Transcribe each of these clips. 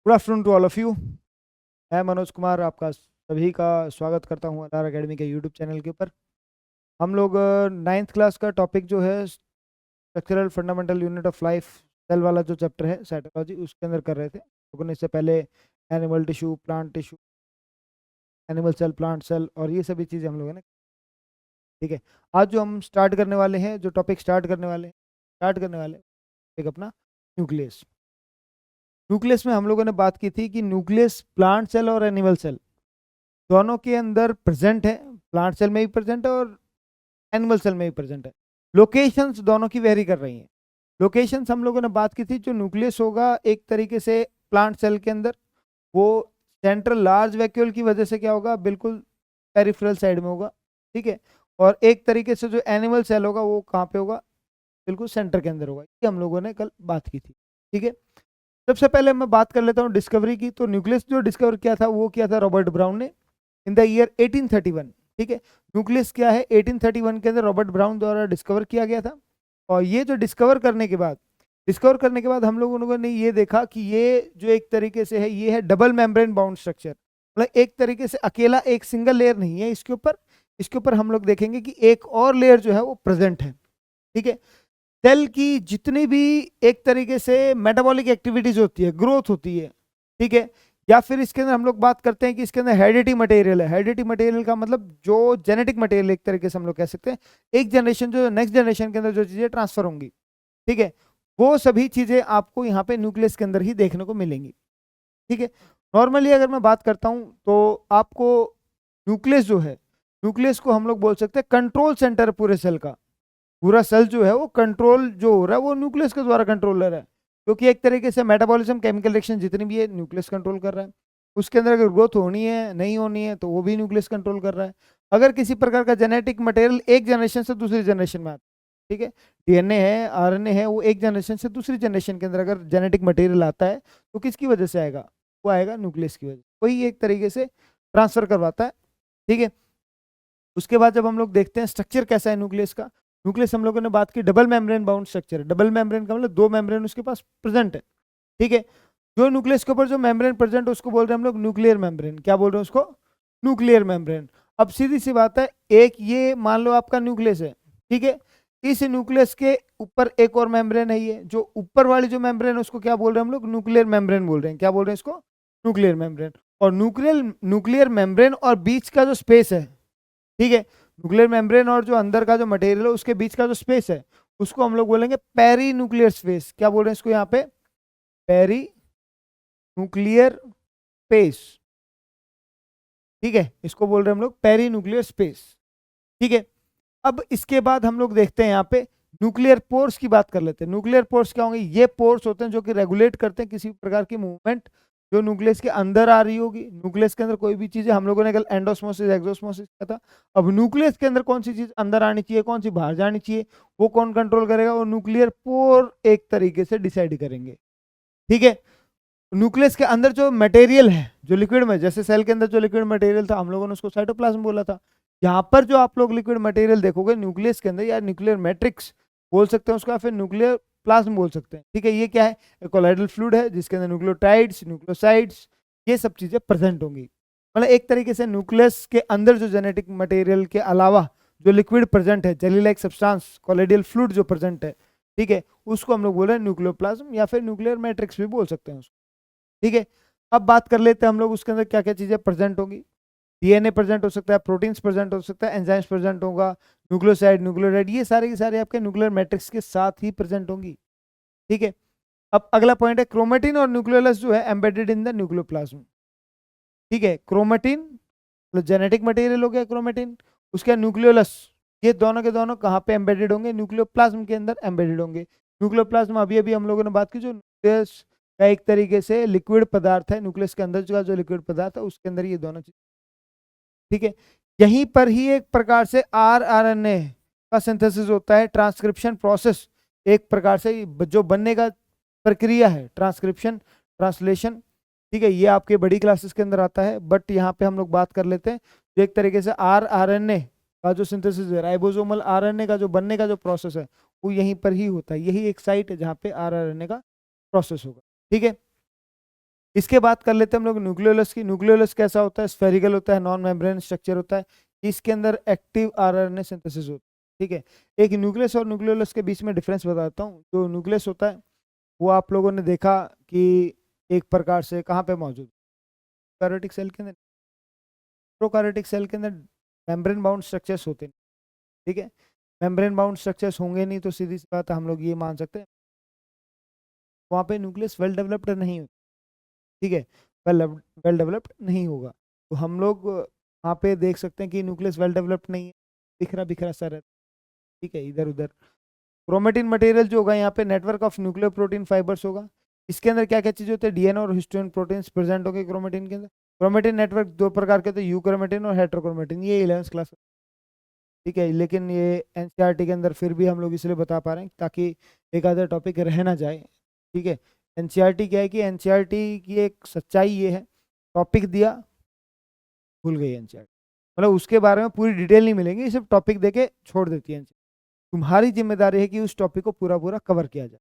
Good afternoon to all of you. मैं मनोज कुमार आपका सभी का स्वागत करता हूँ अलार अकेडमी के यूट्यूब चैनल के ऊपर। हम लोग नाइन्थ क्लास का टॉपिक जो है structural fundamental unit of life cell वाला जो चैप्टर है साइटोलॉजी उसके अंदर कर रहे थे, लेकिन इससे पहले animal tissue, plant tissue, animal cell, plant cell और ये सभी चीज़ें हम लोगों ने। ठीक है, आज जो हम स्टार्ट करने वाले हैं, जो टॉपिक स्टार्ट करने वाले एक अपना न्यूक्लियस। न्यूक्लियस में हम लोगों ने बात की थी कि न्यूक्लियस प्लांट सेल और एनिमल सेल दोनों के अंदर प्रेजेंट है। प्लांट सेल में भी प्रेजेंट है और एनिमल सेल में भी प्रेजेंट है। लोकेशंस दोनों की वेरी कर रही हैं। लोकेशंस हम लोगों ने बात की थी, जो न्यूक्लियस होगा एक तरीके से प्लांट सेल के अंदर, वो सेंट्रल लार्ज वैक्यूल की वजह से क्या होगा, बिल्कुल पेरिफेरल साइड में होगा। ठीक है, और एक तरीके से जो एनिमल सेल होगा वो कहाँ पे होगा, बिल्कुल सेंटर के अंदर होगा। ये हम लोगों ने कल बात की थी। ठीक है, सबसे पहले मैं बात कर लेता हूँ डिस्कवरी की। तो न्यूक्लियस जो डिस्कवर किया था वो किया था रॉबर्ट ब्राउन ने इन द ईयर 1831। ठीक है, न्यूक्लियस क्या है, 1831 के अंदर रॉबर्ट ब्राउन द्वारा डिस्कवर किया गया था। और ये जो डिस्कवर करने के बाद हम लोगों ने ये देखा कि ये जो एक तरीके से है, ये है डबल मेम्ब्रेन बाउंड स्ट्रक्चर। मतलब एक तरीके से अकेला एक सिंगल लेयर नहीं है इसके ऊपर हम लोग देखेंगे कि एक और लेयर जो है वो प्रेजेंट है। ठीक है, सेल की जितनी भी एक तरीके से मेटाबॉलिक एक्टिविटीज होती है, ग्रोथ होती है, ठीक है, या फिर इसके अंदर हम लोग बात करते हैं कि इसके अंदर हेरिडिटी मटेरियल है। हेरिडिटी मटेरियल का मतलब जो जेनेटिक मटेरियल एक तरीके से हम लोग कह सकते हैं, एक जनरेशन जो नेक्स्ट जनरेशन के अंदर जो चीजें ट्रांसफर होंगी, ठीक है, वो सभी चीजें आपको यहाँ पे न्यूक्लियस के अंदर ही देखने को मिलेंगी। ठीक है, नॉर्मली अगर मैं बात करता हूँ तो आपको न्यूक्लियस जो है, न्यूक्लियस को हम लोग बोल सकते हैं कंट्रोल सेंटर पूरे सेल का। पूरा सेल जो है वो कंट्रोल जो हो रहा है वो न्यूक्लियस के द्वारा कंट्रोलर है, क्योंकि एक तरीके से मेटाबॉलिज्म, केमिकल रिएक्शन जितनी भी है न्यूक्लियस कंट्रोल कर रहा है। उसके अंदर अगर ग्रोथ होनी है नहीं होनी है तो वो भी न्यूक्लियस कंट्रोल कर रहा है। अगर किसी प्रकार का जेनेटिक मटेरियल एक जनरेशन से दूसरी जनरेशन में आता है, ठीक है, डीएनए है, आरएनए है, वो एक जनरेशन से दूसरी जनरेशन के अंदर अगर जेनेटिक मटेरियल आता है तो किसकी वजह से आएगा, वो आएगा न्यूक्लियस की वजह से। वही एक तरीके से ट्रांसफर करवाता है। ठीक है, उसके बाद जब हम लोग देखते हैं स्ट्रक्चर कैसा है न्यूक्लियस का, न्यूक्लियस हम लोगों ने बात की डबल मेम्ब्रेन बाउंड स्ट्रक्चर है। डबल मेम्ब्रेन का मतलब दो मेम्ब्रेन उसके पास प्रेजेंट है। ठीक है, जो न्यूक्लियस के ऊपर जो मेम्ब्रेन प्रेजेंट है उसको बोल रहे हैं हम लोग न्यूक्लियर मेम्ब्रेन। क्या बोल रहे हैं उसको, न्यूक्लियर मेम्ब्रेन। अब सीधी सी बात है, एक ये मान लो आपका न्यूक्लियस है, ठीक है, इस न्यूक्लियस के ऊपर एक और मेम्ब्रेन है, ये जो ऊपर वाली जो मेम्ब्रेन है उसको क्या बोल रहे हैं हम लोग, न्यूक्लियर मेम्ब्रेन बोल रहे हैं। क्या बोल रहे हैं इसको, न्यूक्लियर मेम्ब्रेन। और न्यूक्लियर न्यूक्लियर मेम्ब्रेन और बीच का जो स्पेस है, ठीक है, न्यूक्लियर मेम्ब्रेन और जो अंदर का जो मटेरियल है उसके बीच का जो स्पेस है उसको हम लोग बोलेंगे पेरी न्यूक्लियर स्पेस। क्या बोल रहे हैं इसको यहाँ पे, पेरी न्यूक्लियर स्पेस। ठीक है, इसको बोल रहे हैं हम लोग पेरी न्यूक्लियर स्पेस। ठीक है, अब इसके बाद हम लोग देखते हैं यहाँ पे न्यूक्लियर पोर्स की बात कर लेते हैं। न्यूक्लियर पोर्स क्या होंगे, ये पोर्स होते हैं जो कि रेगुलेट करते हैं किसी प्रकार की मूवमेंट जो न्यूक्लियस के अंदर आ रही होगी। न्यूक्लियस के अंदर कोई भी चीज है, हम लोगों ने कल एंडोस्मोसिस एक्सोस्मोसिस किया था। अब न्यूक्लियस के अंदर कौन सी चीज अंदर आनी चाहिए, कौन सी बाहर जानी चाहिए, वो कौन कंट्रोल करेगा, वो न्यूक्लियर पोर एक तरीके से डिसाइड करेंगे। ठीक है, न्यूक्लियस के अंदर जो मटेरियल है, जो लिक्विड में, जैसे सेल के अंदर जो लिक्विड मटेरियल था हम लोगों ने उसको साइटोप्लाज्म बोला था। यहाँ पर जो आप लोग लिक्विड मटेरियल देखोगे न्यूक्लियस के अंदर, या न्यूक्लियर मैट्रिक्स बोल सकते हैं उसका, फिर न्यूक्लियर प्लाज्म बोल सकते हैं। ठीक है, ये क्या है, कोलाइडल फ्लूइड है जिसके अंदर न्यूक्लियोटाइड्स, न्यूक्लियोसाइड्स, ये सब चीजें प्रेजेंट होंगी। मतलब एक तरीके से न्यूक्लियस के अंदर जो जेनेटिक मटेरियल के अलावा जो लिक्विड प्रेजेंट है, jelly like substance, colloidal fluid जो प्रेजेंट है, ठीक है, उसको हम लोग बोल रहे हैं न्यूक्लियोप्लाज्म या फिर न्यूक्लियर मैट्रिक्स भी बोल सकते हैं उसको। ठीक है, अब बात कर लेते हैं हम लोग उसके अंदर क्या क्या चीजें प्रेजेंट होंगी। डीएनए प्रेजेंट हो सकता है, प्रोटीन्स प्रेजेंट हो सकता है, एंजाइम्स प्रेजेंट होगा, न्यूक्लियोसाइड, न्यूक्लियोटाइड, ये सारे के सारे आपके न्यूक्लियर मैट्रिक्स के साथ ही प्रेजेंट होंगी। ठीक है, अब अगला पॉइंट है क्रोमेटिन और न्यूक्लियोलस जो है एम्बेडेड इन द न्यूक्लियोप्लाज्म। ठीक है, क्रोमेटिन मतलब जेनेटिक मटेरियल हो गया क्रोमेटिन, उसके न्यूक्लियोलस, ये दोनों के दोनों कहाँ पे एम्बेडेड होंगे, न्यूक्लियोप्लाज्म के अंदर एम्बेडेड होंगे। न्यूक्लियोप्लाज्म अभी अभी हम लोगों ने बात की, जो न्यूक्लियस का एक तरीके से लिक्विड पदार्थ है, न्यूक्लियस के अंदर जो लिक्विड पदार्थ है उसके अंदर ये दोनों चीज। ठीक है, यहीं पर ही एक प्रकार से आरएनए का सिंथेसिस होता है, ट्रांसक्रिप्शन प्रोसेस एक प्रकार से जो बनने का प्रक्रिया है, ट्रांसक्रिप्शन, ट्रांसलेशन। ठीक है, ये आपके बड़ी क्लासेस के अंदर आता है, बट यहाँ पे हम लोग बात कर लेते हैं जो एक तरीके से आरएनए का जो सिंथेसिस है, राइबोसोमल आरएनए का जो बनने का जो प्रोसेस है वो यहीं पर ही होता है। यही एक साइट है जहाँ पे आरएनए का प्रोसेस होगा। ठीक है, इसके बाद कर लेते हैं हम लोग न्यूक्लियोलस की। न्यूक्लियोलस कैसा होता है? स्फेरिकल होता है, नॉन मेम्ब्रेन स्ट्रक्चर होता है, इसके अंदर एक्टिव आरएनए सिंथेसिस होता है। ठीक है, एक न्यूक्लियस और न्यूक्लियोलस के बीच में डिफरेंस बताता हूँ। जो न्यूक्लियस होता है वो आप लोगों ने देखा कि एक प्रकार से कहाँ पे मौजूद, प्रोकैरियोटिक सेल के अंदर। प्रोकैरियोटिक सेल के अंदर मेम्ब्रेन बाउंड स्ट्रक्चर्स होते हैं। ठीक है, मेम्ब्रेन बाउंड स्ट्रक्चर्स होंगे नहीं तो सीधी सी बात है, हम लोग ये मान सकते हैं वहाँ पे न्यूक्लियस वेल डेवलप्ड नहीं होता। ठीक है, वेल डेवलप्ड नहीं होगा, तो हम लोग वहाँ पे देख सकते हैं कि न्यूक्लियस वेल डेवलप्ड नहीं है, बिखरा बिखरा सा रहता है। ठीक है, इधर उधर। क्रोमेटिन मटेरियल जो होगा यहाँ पे network of nuclear protein fibres होगा। इसके अंदर क्या क्या चीज़ होते हैं? डीएनए और हिस्टोन प्रोटीन्स प्रेजेंट होंगे क्रोमेटिन के अंदर। क्रोमेटिन नेटवर्क दो प्रकार के होते हैं, यूक्रोमेटिन और हेट्रोक्रोमेटिन, ये 11th क्लास। ठीक है, लेकिन ये एनसीईआरटी के अंदर फिर भी हम लोग इसलिए बता पा रहे हैं ताकि एक आधा टॉपिक रह ना जाए। ठीक है, एनसीईआरटी क्या है कि एनसीईआरटी की एक सच्चाई ये है, टॉपिक दिया भूल गई एनसीईआरटी, मतलब उसके बारे में पूरी डिटेल नहीं मिलेंगी, सिर्फ टॉपिक देके छोड़ देती है। तुम्हारी जिम्मेदारी है कि उस टॉपिक को पूरा पूरा कवर किया जाए।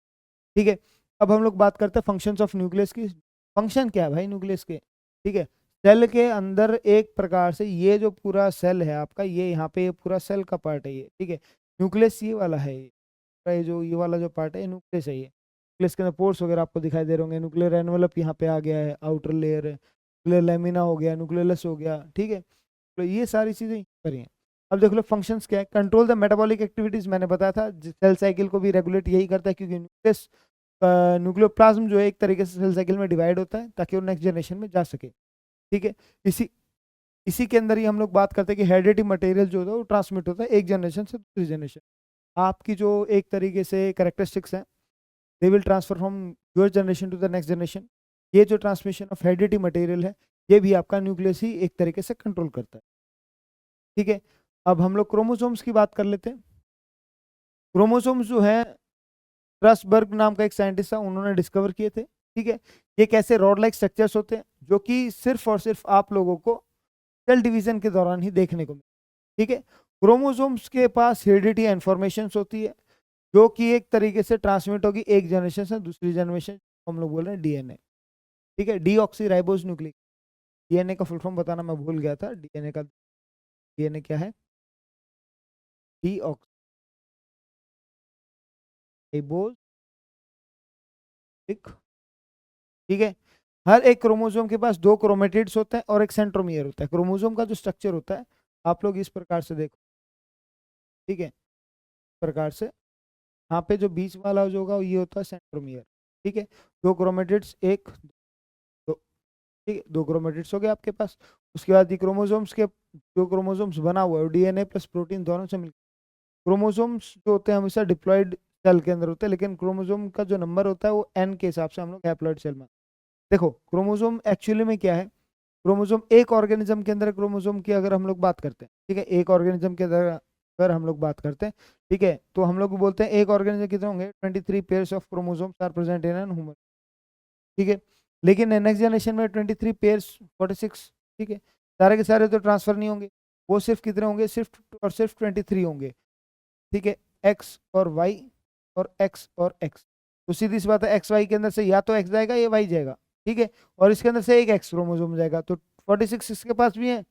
ठीक है, अब हम लोग बात करते हैं फंक्शंस ऑफ न्यूक्लियस की। फंक्शन क्या है भाई न्यूक्लियस के? ठीक है, सेल के अंदर एक प्रकार से ये जो पूरा सेल है आपका, ये यहाँ पे ये पूरा सेल का पार्ट है ये। ठीक है, न्यूक्लियस ये वाला है, ये जो ये वाला जो पार्ट है न्यूक्लियस है ये। न्यूक्लियस के अंदर पोर्स वगैरह आपको दिखाई दे रहे होंगे। न्यूक्लियर एनवेलप यहाँ पे आ गया है, आउटर लेयर है, न्यूक्लियर लेमिना हो गया, न्यूक्लियस हो गया। ठीक है, तो ये सारी चीजें करी हैं। अब देख लो फंक्शंस क्या है। कंट्रोल द मेटाबॉलिक एक्टिविटीज, मैंने बताया था सेल साइकिल को भी रेगुलेट यही करता है, क्योंकि न्यूक्लियस न्यूक्लियोप्लाज्म जो है एक तरीके से सेल साइकिल में डिवाइड होता है ताकि वो नेक्स्ट जनरेशन में जा सके। ठीक है, इसी इसी के अंदर ही हम लोग बात करते हैं कि हेरिडिटी मटेरियल जो होता है वो ट्रांसमिट होता है एक जनरेशन से दूसरी जनरेशन। आपकी जो एक तरीके से करेक्टरिस्टिक्स हैं, they will transfer from your generation to the next generation. ये जो ट्रांसमिशन ऑफ हेरिडिटी मटेरियल है, ये भी आपका न्यूक्लियस ही एक तरीके से कंट्रोल करता है। ठीक है, अब हम लोग क्रोमोसोम्स की बात कर लेते हैं। क्रोमोसोम्स जो है स्ट्रसबर्ग नाम का एक साइंटिस्ट था, उन्होंने डिस्कवर किए थे। ठीक है, ये कैसे रॉड लाइक स्ट्रक्चर्स होते हैं जो कि सिर्फ और सिर्फ आप लोगों को सेल डिवीजन के दौरान ही देखने को मिले। ठीक है, क्रोमोसोम्स के पास हेरिडिटी इंफॉर्मेशन होती है जो कि एक तरीके से ट्रांसमिट होगी एक जनरेशन से दूसरी जनरेशन, हम लोग बोल रहे हैं डीएनए। ठीक है, डीऑक्सी राइबोज न्यूक्लिक, डीएनए का फुल फॉर्म बताना मैं भूल गया था। डीएनए क्या है? Deoxy ribose. ठीक है, हर एक क्रोमोसोम के पास दो क्रोमेटिड्स होते हैं और एक सेंट्रोमियर होता है। क्रोमोसोम का जो स्ट्रक्चर होता है आप लोग इस प्रकार से देखो। ठीक है, इस प्रकार से यहाँ पे जो बीच वाला जो होगा ये होता है सेंट्रोमियर। ठीक है, दो क्रोमेटिड्स, एक दो। ठीक है, दो क्रोमेटिड्स हो गए आपके पास। उसके बाद ये क्रोमोसोम्स के जो क्रोमोसोम्स बना हुआ है डीएनए प्लस प्रोटीन दोनों से मिलकर। क्रोमोसोम्स जो होते हैं हमेशा डिप्लॉयड सेल के अंदर होते हैं, लेकिन क्रोमोसोम का जो नंबर होता है वो एन के हिसाब से हम लोग हैप्लॉयड सेल में। देखो क्रोमोसोम एक्चुअली में क्या है? क्रोमोसोम एक ऑर्गेनिज्म के अंदर क्रोमोसोम की अगर हम लोग बात करते हैं, ठीक है, एक ऑर्गेनिज्म के अंदर अगर हम लोग बात करते हैं, ठीक है, तो हम लोग बोलते हैं एक ऑर्गेनिज्म कितने होंगे? 23 pairs of chromosomes are present in an human. ठीक है, लेकिन नेक्स्ट जनरेशन में 23 पेयर्स 46। ठीक है, सारे के सारे तो ट्रांसफर नहीं होंगे, वो सिर्फ कितने होंगे? सिर्फ और सिर्फ 23 होंगे। ठीक है, एक्स और वाई और एक्स और एक्स, तो सीधी सी बात है एक्स वाई के अंदर से या तो एक्स जाएगा या वाई जाएगा। ठीक है, और इसके अंदर से एक एक्स क्रोमोसोम जाएगा, तो 46 इसके पास भी है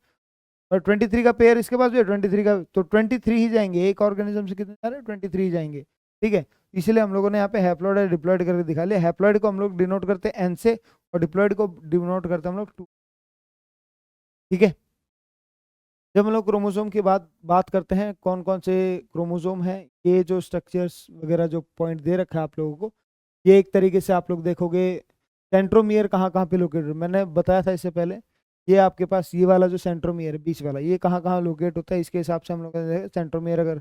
और 23 का पेयर इसके पास भी है, 23 का, तो 23 ही जाएंगे। एक ऑर्गेनिज्म से कितने जा रहे हैं? 23 ही जाएंगे। ठीक है, इसलिए हम लोगों ने यहाँ पे हैप्लॉइड और डिप्लॉइड करके दिखा लिया। हैप्लॉइड को हम लोग डिनोट करते हैं एन से और डिप्लॉइड को डिनोट करते हैं हम लोग 2। ठीक है, जब हम लोग क्रोमोसोम की बात करते हैं कौन कौन से क्रोमोसोम हैं, ये जो स्ट्रक्चर्स वगैरह जो पॉइंट दे रखा है आप लोगों को, ये एक तरीके से आप लोग देखोगे सेंट्रोमियर कहाँ कहाँ पे लोकेटेड, मैंने बताया था इससे पहले। ये आपके पास ये वाला जो सेंट्रोमियर है बीच वाला, ये कहाँ कहाँ लोकेट होता है इसके हिसाब से हम लोग सेंट्रोमियर अगर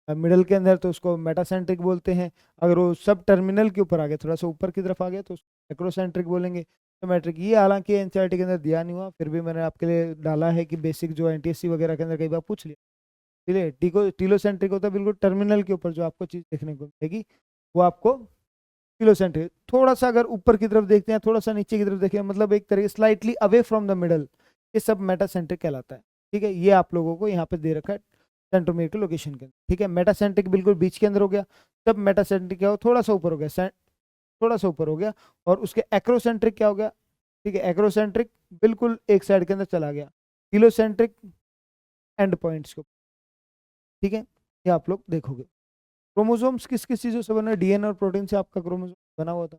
मिडल के अंदर तो उसको मेटासेंट्रिक बोलते हैं। अगर वो सब टर्मिनल के ऊपर आ गया, थोड़ा सा ऊपर की तरफ आ गया, तो उसको एक्रोसेंट्रिक बोलेंगे। मैट्रिक ये हालांकि एनसीईआरटी के अंदर दिया नहीं हुआ, फिर भी मैंने आपके लिए डाला है कि बेसिक जो एनटीएससी वगैरह के अंदर कई बार पूछ लिया। ठीक है, टीलोसेंट्रिक होता है बिल्कुल टर्मिनल के ऊपर, जो आपको चीज़ देखने को मिलेगी वो आपको टीलोसेंट्रिक। थोड़ा सा अगर ऊपर की तरफ देखते हैं, थोड़ा सा नीचे की तरफ देखते हैं, मतलब एक तरीके slightly away from the middle, ये सब मेटासेंट्रिक कहलाता है। ठीक है, ये आप लोगों को यहाँ पे दे रखा है सेंट्रोमियर के लोकेशन के अंदर। ठीक है, मेटासेंट्रिक बिल्कुल बीच के अंदर हो गया। तब मेटासेंट्रिक क्या हो? थोड़ा सा ऊपर हो गया, थोड़ा सा ऊपर हो गया। और उसके एक्रोसेंट्रिक क्या हो गया? ठीक है। एक्रोसेंट्रिक बिल्कुल एक साइड के अंदर चला गया, किलोसेंट्रिक एंड पॉइंट्स को, ठीक है, ये आप लोग देखोगे। क्रोमोसोम्स किस किस चीज़ों से बना, डीएनए और प्रोटीन से आपका क्रोमोसोम बना हुआ था,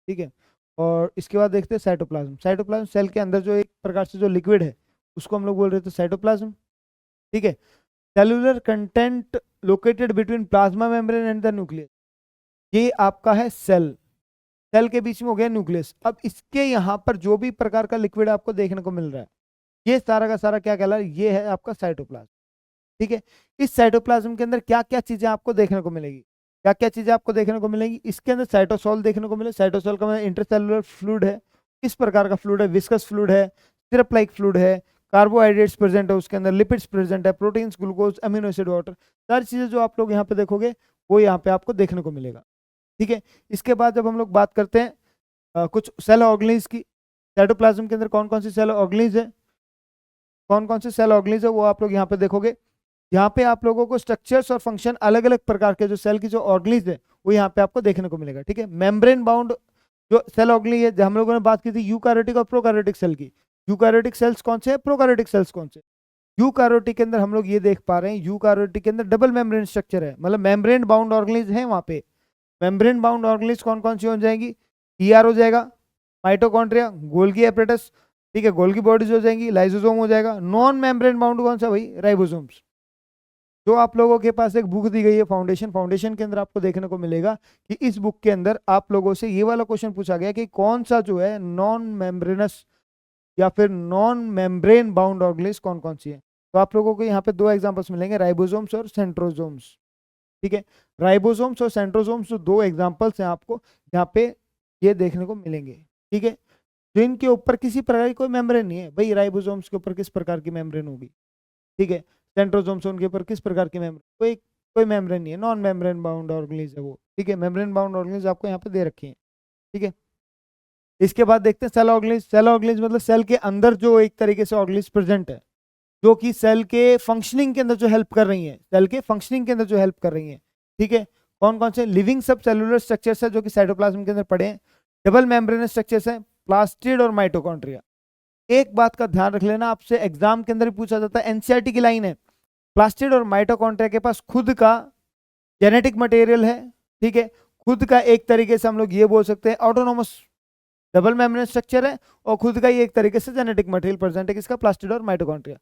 ठीक है। और इसके बाद देखते हैं साइटोप्लाज्म। साइटोप्लाज्म सेल के अंदर जो एक प्रकार से जो लिक्विड है उसको हम लोग बोल रहे थे साइटोप्लाज्म, ठीक है। Cellular content located between plasma membrane and the nucleus, ये आपका है सेल, सेल के बीच में हो गया न्यूक्लियस। अब इसके यहाँ पर जो भी प्रकार का लिक्विड आपको देखने को मिल रहा है, ये सारा का सारा क्या कहला, ये है आपका साइटोप्लाज्म, ठीक है। इस साइटोप्लाज्म के अंदर क्या क्या चीजें आपको देखने को मिलेगी, क्या क्या चीजें आपको देखने को मिलेगी, इसके अंदर साइटोसोल देखने को मिले। साइटोसोल का मतलब इंटरसेलुलर फ्लूइड है, किस प्रकार का फ्लूइड है, विस्कस फ्लूइड है, सिरप लाइक फ्लूइड है, कार्बोहाइड्रेट्स प्रेजेंट है उसके अंदर, लिपिड्स प्रेजेंट है, proteins, glucose, amino acid, water, सारी चीजें जो आप लोग यहाँ पे देखोगे वो यहाँ पे आपको देखने को मिलेगा, ठीक है। इसके बाद जब हम लोग बात करते हैं कुछ सेल ऑर्गेनीज की, साइटोप्लाज्म के अंदर कौन कौन सी सेल ऑर्गेनीज है, कौन कौन से सेल ऑर्गेनीज है वो आप लोग यहाँ पे देखोगे। यहाँ पे आप लोगों को स्ट्रक्चर्स और फंक्शन अलग अलग प्रकार के जो सेल की जो ऑर्गेनीज है वो यहाँ पे आपको देखने को मिलेगा, ठीक है। मेम्ब्रेन बाउंड जो सेल ऑर्गेनीज है, जो हम लोगों ने बात की थी यूकारियोटिक और प्रोकारियोटिक सेल की, यूकारियोटिक सेल्स कौन से हैं, प्रोकारियोटिक सेल्स कौन से। यूकारियोटिक के अंदर हम लोग ये देख पा रहे हैं, यूकारियोटिक के अंदर डबल मेम्ब्रेन स्ट्रक्चर है, मतलब मेम्ब्रेन बाउंड ऑर्गेनीज है वहां पे। मेम्ब्रेन बाउंड ऑर्गेनीज कौन कौन सी हो जाएंगी, ईआर हो जाएगा, माइटोकॉन्ड्रिया, गोल्गी एपरेटस, ठीक है, गोल्गी बॉडीज हो जाएंगी, लाइसोसोम हो जाएगा। नॉन मेम्ब्रेन बाउंड कौन सा भाई, राइबोसोम्स। जो आप लोगों के पास एक बुक दी गई है फाउंडेशन, फाउंडेशन के अंदर आपको देखने को मिलेगा कि इस बुक के अंदर आप लोगों से ये वाला क्वेश्चन पूछा गया कि कौन सा जो है नॉन मेम्ब्रेनस या फिर नॉन मेम्ब्रेन बाउंड ऑर्गेनीज कौन कौन सी है। तो आप लोगों को यहाँ पे दो एग्जांपल्स मिलेंगे, राइबोसोम्स और सेंट्रोसोम्स, ठीक है। राइबोसोम्स और सेंट्रोसोम्स जो दो एग्जांपल्स हैं आपको यहाँ पे ये देखने को मिलेंगे, ठीक है। जिनके ऊपर किसी प्रकार की कोई मेम्ब्रेन नहीं है, भाई राइबोसोम्स के ऊपर किस प्रकार की मेम्ब्रेन होगी, ठीक है। सेंट्रोसोम्स उनके ऊपर किस प्रकार की मेम्ब्रेन, कोई कोई मेम्ब्रेन नहीं है, नॉन मेम्ब्रेन बाउंड ऑर्गेनीज है वो, ठीक है। मेम्ब्रेन बाउंड ऑर्गेनीज आपको यहाँ पे दे रखी है, ठीक है। इसके बाद देखते हैं सेल ऑर्गेनीज। सेल ऑर्गेनीज मतलब सेल के अंदर जो एक तरीके से ऑर्गेनीज प्रेजेंट है, जो कि सेल के फंक्शनिंग के अंदर जो हेल्प कर रही है, सेल के फंक्शनिंग के अंदर जो हेल्प कर रही है, ठीक है। कौन कौन से लिविंग सब सेलुलर स्ट्रक्चर्स है जो कि साइटोप्लाज्म के अंदर पड़े हैं, डबल मेम्ब्रेनस स्ट्रक्चर्स हैं, प्लास्टिड और माइटोकॉन्ड्रिया। एक बात का ध्यान रख लेना, आपसे एग्जाम के अंदर भी पूछा जाता है, एनसीईआरटी की लाइन है, प्लास्टिड और माइटोकॉन्ड्रिया के पास खुद का जेनेटिक मटेरियल है, ठीक है। खुद का एक तरीके से हम लोग ये बोल सकते हैं ऑटोनोमस डबल मेम्ब्रेन स्ट्रक्चर है, और खुद का ही एक तरीके से जेनेटिक मटेरियल प्रेजेंट है किसका, प्लास्टिड और माइटोकॉन्ड्रिया।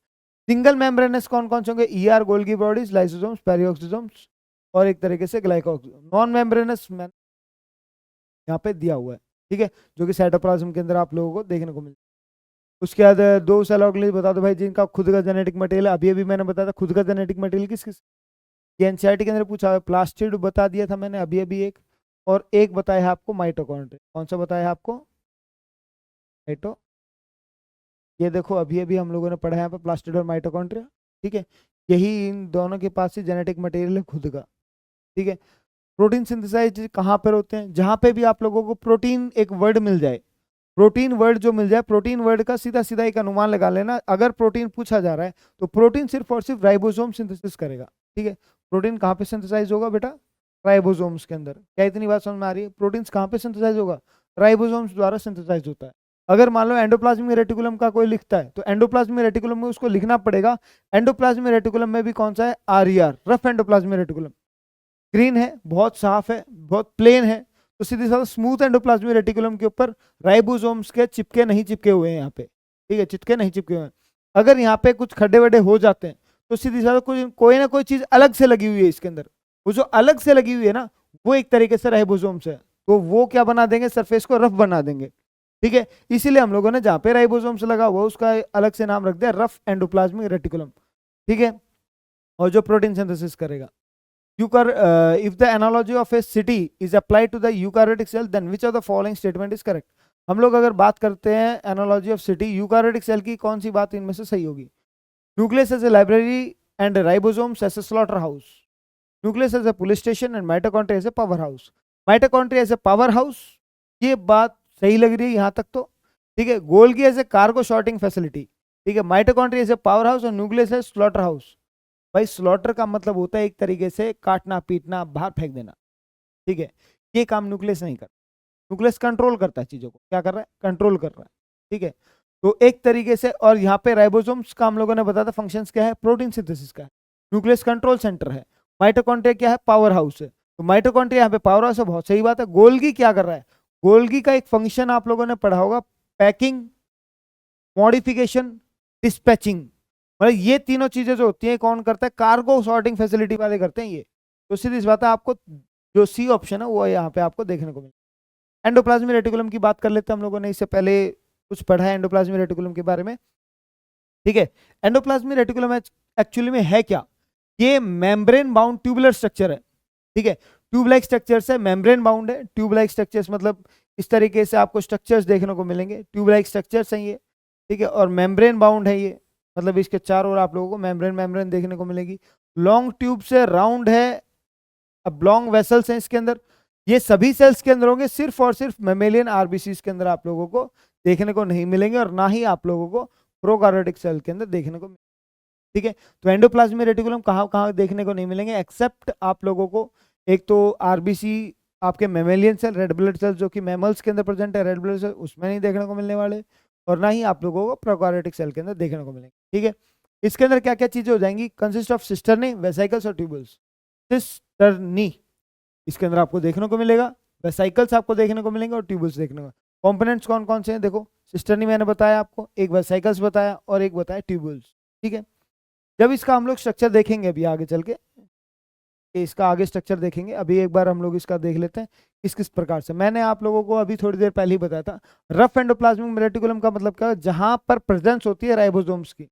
सिंगल मेम्ब्रेनस कौन कौन से होंगे, ईआर, गोल्गी बॉडीज, लाइसोसोम्स, पेरिऑक्सोसोम्स और एक तरीके से ग्लाइकोसोम। नॉन मेम्ब्रेनस यहाँ पे दिया हुआ है, ठीक है, जो कि साइटोप्लाज्म के अंदर आप लोगों को देखने को मिलता है। उसके बाद दो सेल ऑर्गेनीज बता दो भाई जिनका खुद का जेनेटिक मटेरियल, अभी अभी मैंने बताया था खुद का जेनेटिक मटेरियल किस किस, ये एनसीईआरटी के अंदर पूछा है। प्लास्टिड बता दिया था मैंने अभी अभी एक, और एक बताया है आपको माइटोकॉन्ड्रिया। कौन सा बताया है आपको, माइटो, ये देखो अभी अभी हम लोगों ने पढ़ा है यहाँ पे प्लास्टिड और माइटोकॉन्ड्रिया, ठीक है। यही इन दोनों के पास ही जेनेटिक मटेरियल है खुद का, ठीक है। प्रोटीन सिंथेसाइज कहाँ पर होते हैं, जहां पे भी आप लोगों को प्रोटीन एक वर्ड मिल जाए, प्रोटीन वर्ड जो मिल जाए, प्रोटीन वर्ड का सीधा सीधा एक अनुमान लगा लेना, अगर प्रोटीन पूछा जा रहा है तो प्रोटीन सिर्फ और सिर्फ राइबोसोम सिंथेसिस करेगा, ठीक है। प्रोटीन कहाँ पे सिंथेसाइज होगा बेटा, राइबोसोम्स के अंदर। क्या इतनी बात समझ में आ रही है, प्रोटीन कहाँ पे सिंथेसाइज होगा, राइबोसोम्स द्वारा सिंथेसाइज होता है। अगर मान लो एंडोप्लाज्मिक रेटिकुलम का कोई लिखता है तो एंडोप्लाज्मिक रेटिकुलम में उसको लिखना पड़ेगा, एंडोप्लाज्मिक रेटिकुलम में भी कौन सा है, RER, rough endoplasmic reticulum. Green है, बहुत साफ है, बहुत प्लेन है, तो सीधी साधा स्मूथ एंडोप्लाज्मिक रेटिकुलम के ऊपर राइबोसोम्स के चिपके नहीं चिपके हुए हैं यहाँ पे, ठीक है, चिपके नहीं चिपके हुए हैं। अगर यहाँ पे कुछ खड्डे वड्डे हो जाते हैं तो सीधी साधा कोई ना कोई चीज अलग से लगी हुई है इसके अंदर, वो जो अलग से लगी हुई है ना वो एक तरीके से राइबोसोम्स है, तो वो क्या बना देंगे, सरफेस को रफ बना देंगे, ठीक है। इसीलिए हम लोगों ने जहाँ पे राइबोसोम्स लगा हुआ उसका अलग से नाम रख दिया रफ एंडोप्लाज्मिक रेटिकुलम, ठीक है। और जो प्रोटीन सिंथेसिस करेगा। If the analogy of a city is applied to the eukaryotic cell, then which of the following statement is correct? हम लोग अगर बात करते हैं analogy of city, eukaryotic cell की कौन सी बात इनमें से सही होगी, nucleus as a library and ribosomes as a slaughter house, nucleus as a police station and mitochondria as a power house. Mitochondria as a power house, ये बात सही लग रही है यहाँ तक तो, ठीक है। Golgi as a cargo sorting facility, ठीक है। Mitochondria as a power house और न्यूक्लियस एज स्लॉटर हाउस। भाई स्लॉटर का मतलब होता है एक तरीके से काटना पीटना बाहर फेंक देना, ठीक है। ये काम न्यूक्लियस नहीं करता, न्यूक्लियस कंट्रोल करता है चीजों को, क्या कर रहा है, कंट्रोल कर रहा है, ठीक है। तो एक तरीके से, और यहाँ पे राइबोसोम्स का हम लोगों ने बताया था फंक्शंस क्या है, प्रोटीन सिंथेसिस का है, न्यूक्लियस कंट्रोल सेंटर है, माइटोकॉन्ड्रिया क्या है, पावर हाउस है। तो माइटोकॉन्ड्रिया यहाँ पे पावर हाउस है, बहुत सही बात है। गोल्गी क्या कर रहा है, गोल्गी का एक फंक्शन आप लोगों ने पढ़ा होगा, पैकिंग, मॉडिफिकेशन, डिस्पैचिंग। मतलब ये तीनों चीजें जो होती हैं कौन करता है, कार्गो सॉर्टिंग फैसिलिटी वाले करते हैं ये। तो सीधी सी बात है, आपको जो सी ऑप्शन है वो यहाँ पे आपको देखने को मिलेगा। एंडोप्लाज्मिक रेटिकुलम की बात कर लेते हैं, हम लोगों ने इससे पहले कुछ पढ़ा है एंडोप्लाज्मिक रेटिकुलम के बारे में, ठीक है। एंडोप्लाज्मिक रेटिकुलम एक्चुअली में है क्या, ये मेम्ब्रेन बाउंड ट्यूबुलर स्ट्रक्चर है, ठीक है। ट्यूब लाइक स्ट्रक्चर्स है, मेम्ब्रेन बाउंड है। ट्यूब लाइक स्ट्रक्चर्स मतलब इस तरीके से आपको स्ट्रक्चर्स देखने को मिलेंगे, ट्यूब लाइक स्ट्रक्चर्स हैं ये, ठीक है। और मेम्ब्रेन बाउंड है ये, मतलब इसके चारों ओर आप लोगों को मेम्ब्रेन मेम्ब्रेन देखने को मिलेगी। लॉन्ग ट्यूब से राउंड है, अब लॉन्ग वेसल्स हैं इसके अंदर। ये सभी सेल्स के अंदर होंगे, सिर्फ और सिर्फ मेमेलियन आरबीसी के अंदर आप लोगों को देखने को नहीं मिलेंगे, और ना ही आप लोगों को प्रोकार्योटिक सेल के अंदर देखने को, ठीक है। तो एंडोप्लाज्मिक रेटिकुलम कहाँ कहाँ देखने को नहीं मिलेंगे, एक्सेप्ट आप लोगों को एक तो आरबीसी, आपके mammalian cell, red blood cell जो कि मैमल्स के अंदर प्रेजेंट है, रेड ब्लड सेल उसमें नहीं देखने को मिलने वाले, और ना ही आप लोगों को प्रोकार्योटिक सेल के अंदर देखने को मिलेंगे, ठीक है। इसके अंदर क्या क्या चीजें हो जाएंगी, कंसिस्ट ऑफ सिस्टर्नी, वेसाइकल्स और ट्यूबल्स। सिस्टर्नी इसके अंदर आपको देखने को मिलेगा, वेसाइकल्स आपको देखने को मिलेंगे और ट्यूबल्स देखने को। कंपोनेंट्स कौन कौन से हैं देखो, सिस्टर्नी मैंने बताया आपको, एक वेसाइकल्स बताया और एक बताया ट्यूबल्स, ठीक है। जब इसका हम लोग स्ट्रक्चर देखेंगे अभी आगे चल के, इसका आगे स्ट्रक्चर देखेंगे, अभी एक बार हम लोग इसका देख लेते हैं किस किस प्रकार से। मैंने आप लोगों को अभी थोड़ी देर पहले ही बताया था, रफ एंडोप्लाज्मिक रेटिकुलम का मतलब क्या है, जहां पर प्रेजेंस होती है राइबोसोम्स की,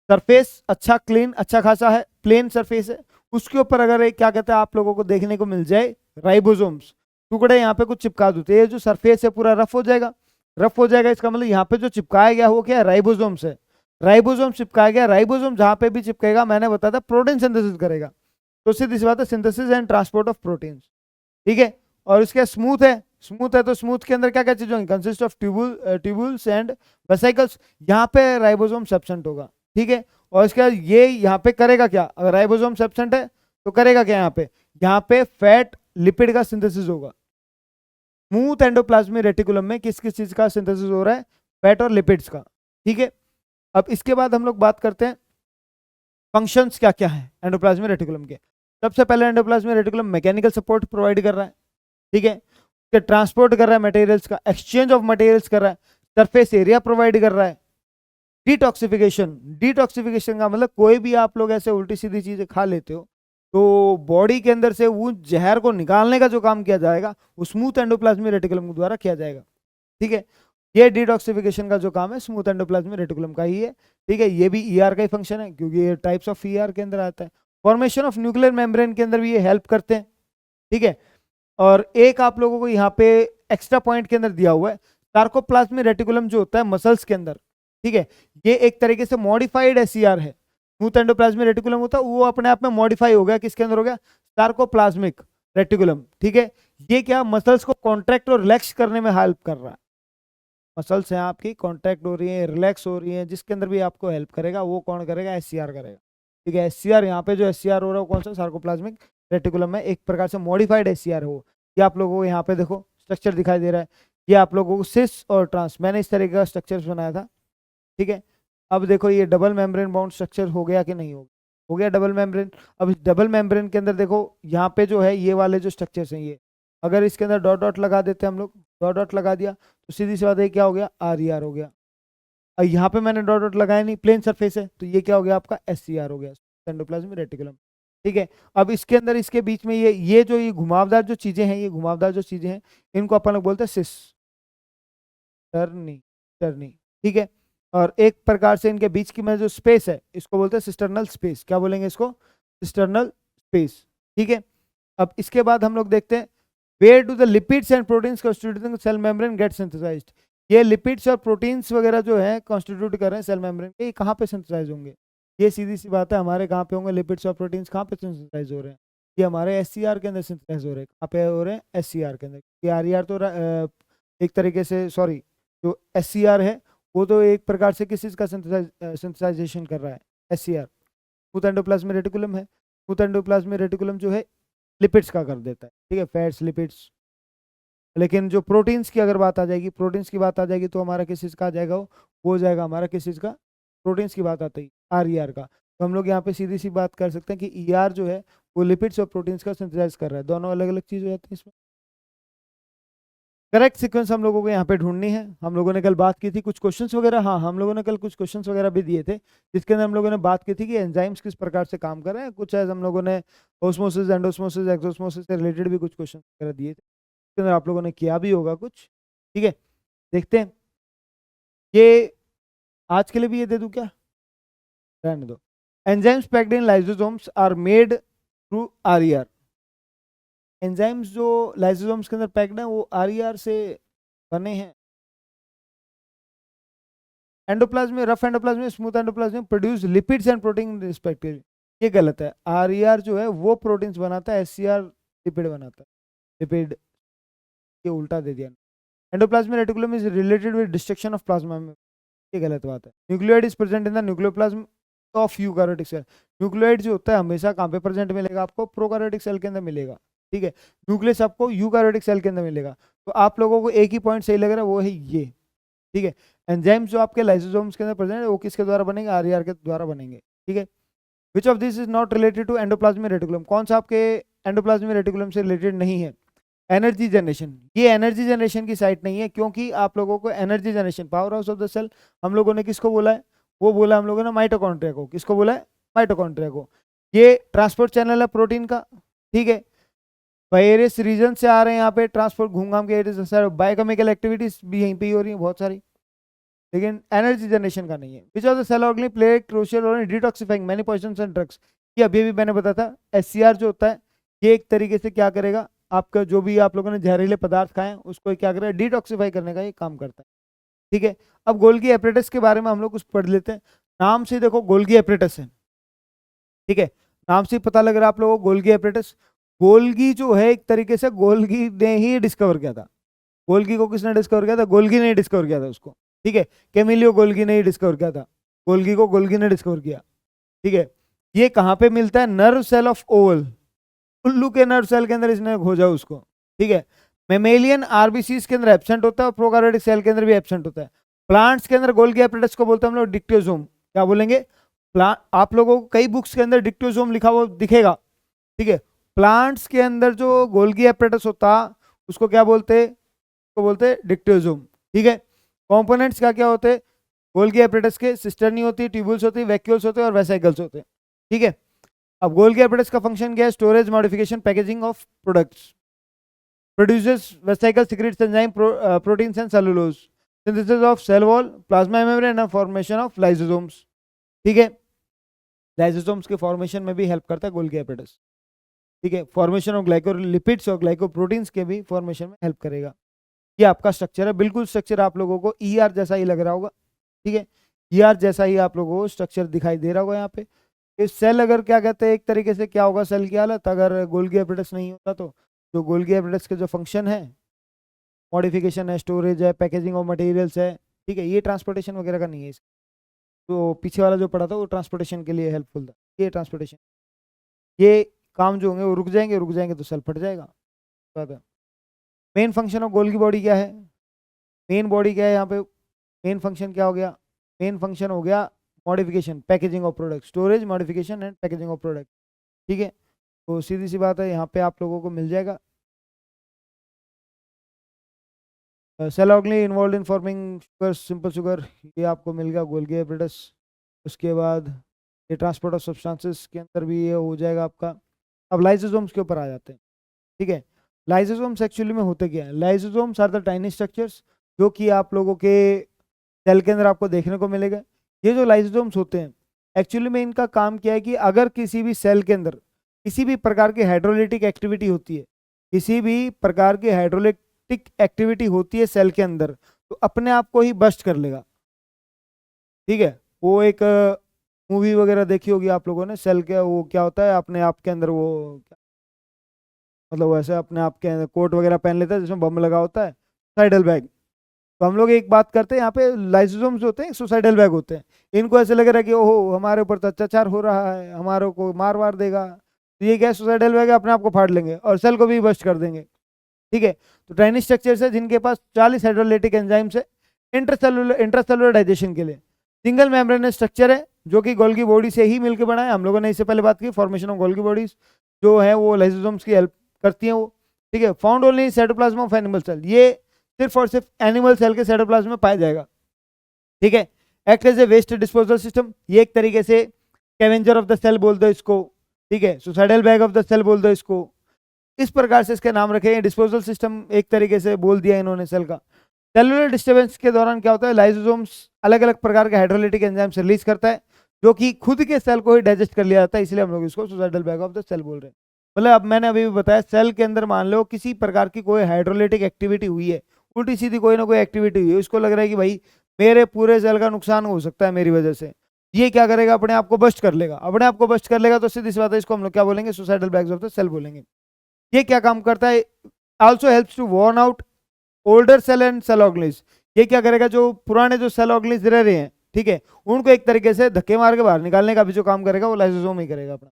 सरफेस अच्छा क्लीन अच्छा खासा है, प्लेन सरफेस है, उसके ऊपर अगर एक क्या कहते हैं आप लोगों को देखने को मिल जाए राइबोसोम्स, टुकड़े यहाँ पे कुछ चिपका देते हैं, जो सरफेस है पूरा रफ हो जाएगा। रफ हो जाएगा इसका मतलब यहाँ पे जो चिपकाया गया वो क्या है, राइबोसोम्स है। राइबोसोम चिपकाया गया, राइबोसोम जहां पे भी चिपकेगा, मैंने बताया था प्रोटीन सिंथेसिस करेगा, तो सीधी सी बात है synthesis and transport of protein, ठीक है। और इसके स्मूथ है, स्मूथ है तो स्मूथ के अंदर क्या क्या चीज होंगी, consist of tubules and vesicles, यहाँ पे राइबोसोम एब्सेंट होगा, ठीक है। और इसके बाद ये यहाँ पे करेगा क्या, अगर राइबोसोम एब्सेंट है तो करेगा क्या, यहाँ पे फैट लिपिड का सिंथेसिस होगा। स्मूथ एंडोप्लाज्मिक रेटिकुलम में किस किस चीज का सिंथेसिस हो रहा है, फैट और लिपिड्स का, ठीक है। अब इसके बाद हम लोग बात करते हैं फंक्शंस क्या क्या है एंडोप्लाज्मिक रेटिकुलम के। सबसे पहले endoplasmic reticulum mechanical support provide कर रहा है, ठीक है। ट्रांसपोर्ट कर रहा है मटेरियल्स का, एक्सचेंज ऑफ मटेरियल्स कर रहा है, सरफेस एरिया प्रोवाइड कर रहा है, डिटॉक्सिफिकेशन, डिटॉक्सिफिकेशन का मतलब कोई भी आप लोग ऐसे उल्टी सीधी चीजें खा लेते हो तो बॉडी के अंदर से वो जहर को निकालने का जो काम किया जाएगा वो स्मूथ एंडोप्लाज्मिक रेटिकुलम के द्वारा किया जाएगा, ठीक है। ये डिटॉक्सिफिकेशन का जो काम है स्मूथ एंडोप्लाज्मिक रेटिकुलम का ही है, ठीक है। ये भी ईआर का ही फंक्शन है क्योंकि ये टाइप्स ऑफ ईआर के अंदर आता है। फॉर्मेशन ऑफ न्यूक्लियर मेम्ब्रेन के अंदर भी ये हेल्प करते हैं, ठीक है। और एक आप लोगों को यहाँ पे एक्स्ट्रा पॉइंट के अंदर दिया हुआ है, सार्कोप्लाज्मिक रेटिकुलम जो होता है मसल्स के अंदर, ठीक है, ये एक तरीके से मॉडिफाइड एससीआर है। स्मूथ एंडोप्लाज्मिक रेटिकुलम होता है वो अपने आप में मॉडिफाई हो गया, किसके अंदर हो गया, सार्कोप्लाज्मिक रेटिकुलम, ठीक है। ये क्या मसल्स को कॉन्ट्रैक्ट और रिलैक्स करने में हेल्प कर रहा है, मसल्स हैं आपकी कॉन्ट्रैक्ट हो रही है, रिलैक्स हो रही है, जिसके अंदर भी आपको हेल्प करेगा वो कौन करेगा, एससीआर करेगा, ठीक है। एससीआर यहाँ पे जो एससीआर हो रहा है कौन सा, सार्कोप्लाज्मिक रेटिकुलम में एक प्रकार से मॉडिफाइड एससीआर हो। ये आप लोगों को यहाँ पे देखो स्ट्रक्चर दिखाई दे रहा है, ये आप लोगों को सिस और ट्रांस, मैंने इस तरीके का स्ट्रक्चर बनाया था, ठीक है। अब देखो ये डबल मेम्ब्रेन बाउंड स्ट्रक्चर हो गया कि नहीं हो गया डबल मेम्ब्रेन। अब इस डबल मेम्ब्रेन के अंदर देखो यहाँ पे जो है ये वाले जो स्ट्रक्चर्स हैं, ये अगर इसके अंदर डॉट डॉट लगा देते हैं हम लोग, डॉट डॉट लगा दिया तो सीधी सी बात है क्या हो गया, आर ई आर हो गया। अब यहाँ पे मैंने डॉट डॉट लगाया नहीं, प्लेन सरफेस है तो ये क्या हो गया आपका, एस सी आर हो गया, एंडोप्लाज्मिक रेटिकुलम, ठीक है। अब इसके अंदर इसके बीच में ये जो ये घुमावदार जो चीजें हैं, ये घुमावदार जो चीजें हैं इनको अपन लोग बोलते हैं सिस टर्नी, टर्नी, ठीक है। और एक प्रकार से इनके बीच की में जो स्पेस है इसको बोलते हैं सिस्टर्नल स्पेस, क्या बोलेंगे इसको, सिस्टर्नल स्पेस, ठीक है। अब इसके बाद हम लोग देखते हैं where do the lipids and proteins constituting cell membrane get synthesized. ये लिपिड्स और प्रोटीन्स वगैरह जो है कॉन्स्टिट्यूट कर रहे हैं सेल मेम्ब्रेन के, ये कहाँ पे सिंथेसाइज होंगे, ये सीधी सी बात है हमारे कहाँ पे होंगे, लिपिड्स और प्रोटीन्स कहाँ पे सिंथेसाइज हो रहे हैं, ये हमारे एससीआर के अंदर सिंथेसाइज हो रहे हैं, कहाँ पे हो रहे हैं, एससीआर के अंदर। ये आरईआर तो एक तरीके से सॉरी जो एससीआर है वो तो एक प्रकार से किस चीज का सिंथेसाइजेशन कर रहा है, एससीआर, स्मूथ एंडोप्लाज्मिक रेटिकुलम है, स्मूथ एंडोप्लाज्मिक रेटिकुलम जो है लिपिड्स का कर देता है, ठीक है, फैट्स लिपिड्स लेकिन जो प्रोटीन्स की अगर बात आ जाएगी, प्रोटीन्स की बात आ जाएगी तो हमारा किस चीज़ का आ जाएगा, वो हो जाएगा हमारा किस चीज़ का, प्रोटीन्स की बात आती है RER का। तो हम लोग यहाँ पे सीधी सी बात कर सकते हैं कि ER जो है वो लिपिड्स और प्रोटीन्स का सिंथेसाइज कर रहा है, दोनों अलग अलग चीज़ हो जाती है इसमें। करेक्ट सीक्वेंस हम लोगों को यहाँ पे ढूंढनी है। हम लोगों ने कल बात की थी कुछ क्वेश्चंस वगैरह, हाँ हम लोगों ने कल कुछ क्वेश्चंस वगैरह भी दिए थे, जिसके अंदर हम लोगों ने बात की थी कि एंजाइम्स किस प्रकार से काम कर रहे हैं। कुछ ऐसे हम लोगों ने ओस्मोसिस, एंडोस्मोसिस, एक्सोस्मोसिस से रिलेटेड भी कुछ क्वेश्चन वगैरह दिए थे, जिसके अंदर आप लोगों ने किया भी होगा कुछ। ठीक है, देखते हैं। ये आज के लिए भी ये दे दूं क्या, रहने दो। Enzymes packed in lysosomes are made through RER। Enzymes जो लाइसोसोम्स के अंदर पैक्ड है वो RER से बने हैं। एंडोप्लाज्म में, रफ एंडोप्लाज्म में, स्मूथ एंडोप्लाज्म में produce lipids and protein respectively. ये गलत है, RER जो है वो प्रोटीन्स बनाता है, SCR लिपिड बनाता है, लिपिड, ये उल्टा दे दिया। Endoplasmic reticulum is related with destruction of plasma, ये गलत बात है। Nucleoid is present in the nucleoplasm of eukaryotic cell. Nucleoid जो होता है हमेशा कहाँ पे प्रेजेंट मिलेगा आपको, प्रोकारियोटिक सेल के अंदर मिलेगा। ठीक है, न्यूक्लियस आपको यूकारियोटिक सेल के अंदर मिलेगा। तो आप लोगों को एक ही पॉइंट सही लग रहा है, वो है ये। ठीक है, एंजाइम्स जो आपके लाइसोसोम्स के अंदर प्रेजेंट है वो किसके द्वारा बनेंगे, RER के द्वारा बनेंगे। ठीक है, which of this is not related to endoplasmic reticulum, कौन सा आपके एंडोप्लाज्मिक रेटिकुलम से रिलेटेड नहीं है। एनर्जी जनरेशन, ये एनर्जी जनरेशन की साइट नहीं है, क्योंकि आप लोगों को energy generation, power house of the cell हम लोगों ने किसको बोला है, वो बोला हम लोगों ने माइटोकॉन्ड्रिया को। किसको बोला है, माइटोकॉन्ड्रिया को। ये ट्रांसपोर्ट चैनल है प्रोटीन का। ठीक है, वेरियस रीजन से आ रहे हैं यहाँ पे ट्रांसपोर्ट, घूम घाम के, बायोकेमिकल एक्टिविटीज भी यहीं पे ही हो रही है बहुत सारी, लेकिन एनर्जी जनरेशन का नहीं है। Which of the cell organelle play crucial role in detoxifying many poisons and drugs. ये अभी भी मैंने बताया था, SCR जो होता है ये एक तरीके से क्या करेगा, आपका जो भी आप लोगों ने जहरीले पदार्थ खाए हैं उसको क्या करेगा, डिटॉक्सिफाई करने का ये काम करता है। ठीक है, अब गोल्गी एपरेटस के बारे में हम लोग कुछ पढ़ लेते हैं। नाम से देखो गोल्गी एपरेटस है। ठीक है, नाम से पता लग रहा है आप लोगों को गोल्गी एपरेटस। गोल्गी जो है एक तरीके से गोल्गी ने ही डिस्कवर किया था। गोल्गी को किसने डिस्कवर किया था, गोल्गी ने डिस्कवर किया था उसको। ठीक है, कैमिलियो गोल्गी ने ही डिस्कवर किया था, गोल्गी को गोल्गी ने डिस्कवर किया। ठीक है, ये कहाँ पे मिलता है, नर्व सेल ऑफ ओवल, उल्लू के नर्व सेल के अंदर इसने खोजा उसको। ठीक है, मेमेलियन आरबीसीज के अंदर एब्सेंट होता है और प्रोकार्योटिक सेल के अंदर भी एब्सेंट होता है। प्लांट्स के अंदर गोल्गी एपरेटस को बोलते हैं हम लोग डिक्टोजोम। क्या बोलेंगे, प्लांट, आप लोगों को कई बुक्स के अंदर डिक्टोजोम लिखा हुआ दिखेगा। ठीक है, प्लांट्स के अंदर जो गोल्गी एपरेटस होता उसको क्या बोलते, उसको बोलते डिक्टोजोम। ठीक है, कंपोनेंट्स क्या क्या होते, गोल्गी एपरेटस के सिस्टर्नी होती, ट्यूबुल्स होती, वैक्यूल्स होते और वेसिकल्स होते। ठीक है, अब गोल्गी एपरेटस का फंक्शन क्या है, storage, modification, packaging of products, produces vesicle, secretes enzyme, proteins and cellulose, synthesis of cell wall, plasma membrane and formation of lysosomes। ठीक है, लाइसोसोम्स के फॉर्मेशन में भी हेल्प करता है गोल्गी एपरेटस। ठीक है, फॉर्मेशन ऑफ ग्लाइकोलिपिड्स और ग्लाइकोप्रोटीन्स के भी फॉर्मेशन में हेल्प करेगा। ये आपका स्ट्रक्चर है, बिल्कुल स्ट्रक्चर आप लोगों को ER जैसा ही लग रहा होगा। ठीक है, ER जैसा ही आप लोगों को स्ट्रक्चर दिखाई दे रहा होगा यहाँ पे। इस सेल अगर क्या कहते हैं, एक तरीके से क्या होगा सेल की हालत, अगर गोल्गी एपरेटस नहीं होता तो जो गोल्गी एपरेटस के जो फंक्शन है, मॉडिफिकेशन है, स्टोरेज है, पैकेजिंग ऑफ मटेरियल्स है। ठीक है, ये ट्रांसपोर्टेशन वगैरह का नहीं है। तो पीछे वाला जो पढ़ा था वो ट्रांसपोर्टेशन के लिए हेल्पफुल था, ये ट्रांसपोर्टेशन, ये काम जो होंगे वो रुक जाएंगे तो सेल फट जाएगा। Main function of Golgi body क्या है, मेन बॉडी क्या है यहाँ पे, मेन फंक्शन क्या हो गया, मेन फंक्शन हो गया modification, packaging of product, storage, modification and packaging of product. ठीक है, तो सीधी सी बात है यहाँ पे आप लोगों को मिल जाएगा। Cell organelle involve in forming sugar, simple sugar, ये आपको मिल गया गोल्गी एपरेटस। उसके बाद ये ट्रांसपोर्ट ऑफ सब्सटेंसेस के अंदर भी ये हो जाएगा आपका। अब लाइसोसोम्स के ऊपर आ जाते हैं। ठीक है, लाइसोसोम्स एक्चुअली में होते क्या है, lysosomes are the tiny structures जो कि आप लोगों के सेल के अंदर आपको देखने को मिलेगा। ये जो लाइसोसोम्स होते हैं एक्चुअली में इनका काम क्या है कि अगर किसी भी सेल के अंदर किसी भी प्रकार की हाइड्रोलिटिक एक्टिविटी होती है, किसी भी प्रकार की हाइड्रोलिटिक एक्टिविटी होती है सेल के अंदर, तो अपने आप को ही बस्ट कर लेगा। ठीक है, वो एक मूवी वगैरह देखी होगी आप लोगों ने, सेल के वो क्या होता है अपने आप के अंदर, वो मतलब वैसे अपने आप के अंदर कोट वगैरह पहन लेता है जिसमें बम लगा होता है, सुसाइडल बैग। तो हम लोग एक बात करते हैं यहाँ पे, लाइसोसोम्स होते हैं सुसाइडल बैग होते हैं। इनको ऐसे लग रहा है कि ओहो हमारे ऊपर तो अत्याचार हो रहा है, हमारे को मार वार देगा, तो ये क्या सुसाइडल बैग है, अपने आप को फाड़ लेंगे और सेल को भी बस्ट कर देंगे। ठीक है, तो टाइनी स्ट्रक्चर्स है जिनके पास 40 हाइड्रोलाइटिक एंजाइम्स है इंट्रासेलुलर डाइजेशन के लिए। सिंगल मेम्ब्रेनस स्ट्रक्चर है जो कि गोल्गी बॉडी से ही मिलकर बना है। हम लोगों ने इससे पहले बात की फॉर्मेशन ऑफ गोल्गी बॉडीज जो है वो लाइसोसोम्स की हेल्प करती हैं वो। ठीक है, found only cytoplasm of animal cell, ये सिर्फ और सिर्फ एनिमल सेल के साइटोप्लाज्म में पाया जाएगा। ठीक है, act as a waste disposal system, ये एक तरीके से कैवेंजर ऑफ द सेल बोल दो इसको। ठीक है, suicidal bag of the cell बोल दो इसको, इस प्रकार से इसके नाम रखे हैं। डिस्पोजल सिस्टम एक तरीके से बोल दिया इन्होंने सेल का। सेलुलर डिस्टर्बेंस के दौरान क्या होता है, लाइसोसोम्स अलग अलग प्रकार के हाइड्रोलाइटिक एंजाइम्स रिलीज करता है जो कि खुद के सेल को ही डाइजेस्ट कर लिया जाता है, इसलिए हम लोग इसको suicidal bag of the cell बोल रहे हैं। मतलब अब मैंने अभी भी बताया, सेल के अंदर मान लो किसी प्रकार की कोई हाइड्रोलाइटिक एक्टिविटी हुई है, उल्टी सीधी कोई ना कोई एक्टिविटी हुई है, उसको लग रहा है कि भाई मेरे पूरे सेल का नुकसान हो सकता है मेरी वजह से, ये क्या करेगा, अपने आप को बस्ट कर लेगा। अपने आप को बस्ट कर लेगा तो सीधी सी बात है, इसको हम लोग क्या बोलेंगे, suicidal bags of the cell बोलेंगे। ये क्या काम करता है, also helps to worn out older cell and cell organelles. ये क्या करेगा, जो पुराने जो सेल ऑर्गेनिज रह रहे हैं, ठीक है, उनको एक तरीके से धक्के मार के बाहर निकालने का भी जो काम करेगा वो लाइसोसोम ही करेगा अपना।